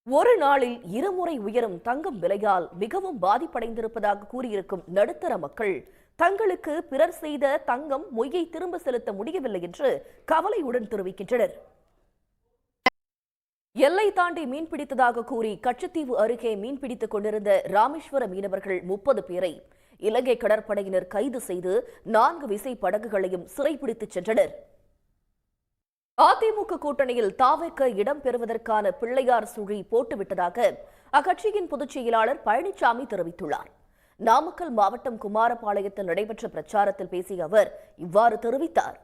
ஒரு நாளில் இருமுறை உயரும் தங்கம் விலையால் மிகவும் பாதிப்படைந்திருப்பதாக கூறியிருக்கும் நடுத்தர மக்கள் தங்களுக்கு பிறர் செய்த தங்கம் மொய்யை திரும்ப செலுத்த முடியவில்லை என்று கவலையுடன் தெரிவிக்கின்றனர். எல்லை தாண்டி மீன்பிடித்ததாக கூறி கச்சத்தீவு அருகே மீன்பிடித்துக் கொண்டிருந்த ராமேஸ்வர மீனவர்கள் 30 பேரை இலங்கை கடற்படையினர் கைது செய்து 4 விசை படகுகளையும் சிறைப்பிடித்துச் சென்றனர். அதிமுக கூட்டணியில் தாவேக்க இடம் பெறுவதற்கான பிள்ளையார் சுழி போட்டுவிட்டதாக அக்கட்சியின் பொதுச் செயலாளர் பழனிசாமி தெரிவித்துள்ளார். நாமக்கல் மாவட்டம் குமாரபாளையத்தில் நடைபெற்ற பிரச்சாரத்தில் பேசிய அவர் இவ்வாறு தெரிவித்தார்.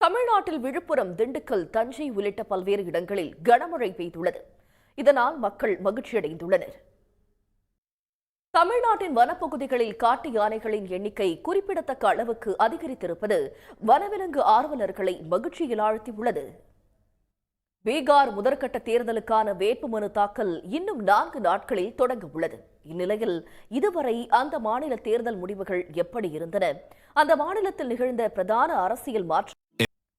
தமிழ்நாட்டில் விழுப்புரம், திண்டுக்கல், தஞ்சை உள்ளிட்ட பல்வேறு இடங்களில் கனமழை பெய்துள்ளது. இதனால் மக்கள் மகிழ்ச்சியடைந்துள்ளனர். தமிழ்நாட்டின் வனப்பகுதிகளில் காட்டு யானைகளின் எண்ணிக்கை குறிப்பிடத்தக்க அளவுக்கு அதிகரித்திருப்பது வனவிலங்கு ஆர்வலர்களை மகிழ்ச்சியில் ஆழ்த்தியுள்ளது. பீகார் முதற்கட்ட தேர்தலுக்கான வேட்புமனு தாக்கல் இன்னும் 4 நாட்களில் தொடங்க உள்ளது. இந்நிலையில் இதுவரை அந்த மாநில தேர்தல் முடிவுகள் எப்படி இருந்தன, அந்த மாநிலத்தில் நிகழ்ந்த பிரதான அரசியல் மாற்றம்.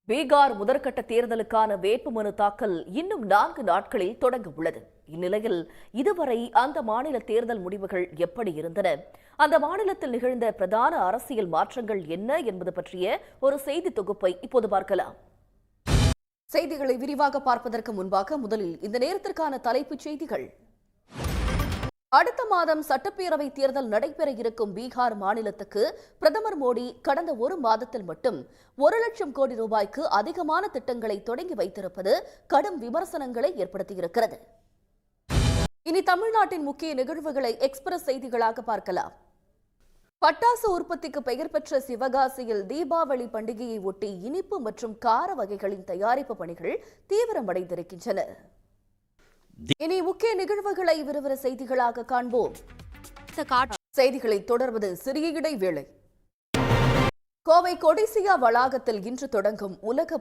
பீகார் முதற்கட்ட தேர்தலுக்கான வேட்புமனு தாக்கல் இன்னும் 4 நாட்களில் தொடங்க உள்ளது. இந்நிலையில் இதுவரை அந்த மாநில தேர்தல் முடிவுகள் எப்படி இருந்தன, அந்த மாநிலத்தில் நிகழ்ந்த பிரதான அரசியல் மாற்றங்கள் என்ன என்பது பற்றிய ஒரு செய்தி தொகுப்பை இப்போது பார்க்கலாம். செய்திகளை விரிவாக பார்ப்பதற்கு முன்பாக முதலில் இந்த நேரத்திற்கான தலைப்புச் செய்திகள். அடுத்த மாதம் சட்டப்பேரவை தேர்தல் நடைபெற இருக்கும் பீகார் மாநிலத்துக்கு பிரதமர் மோடி கடந்த 1 மாதத்தில் மட்டும் 1 லட்சம் கோடி ரூபாய்க்கு அதிகமான திட்டங்களை தொடங்கி வைத்திருப்பது கடும் விமர்சனங்களை ஏற்படுத்தியிருக்கிறது. இனி தமிழ்நாட்டின் முக்கிய நிகழ்வுகளை எக்ஸ்பிரஸ் செய்திகளாக பார்க்கலாம். பட்டாசு உற்பத்திக்கு பெயர் பெற்ற சிவகாசியில் தீபாவளி பண்டிகையை ஒட்டி இனிப்பு மற்றும் கார வகைகளின் தயாரிப்பு பணிகள் தீவிரமடைந்திருக்கின்றன. இனி முக்கிய நிகழ்வுகளை விறுவிறு செய்திகளாக காண்போம். செய்திகளை தொடர்வது சிறிய இடைவேளை. கோவை கொடிசியா வளாகத்தில் இன்று தொடங்கும் உலக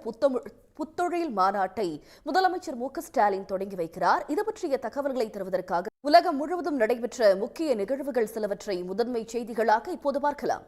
புத்தொழில் மாநாட்டை முதலமைச்சர் மு க ஸ்டாலின் தொடங்கி வைக்கிறார். இது பற்றிய தகவல்களை தருவதற்காக உலகம் முழுவதும் நடைபெற்ற முக்கிய நிகழ்வுகள் சிலவற்றை முதன்மை செய்திகளாக இப்போது பார்க்கலாம்.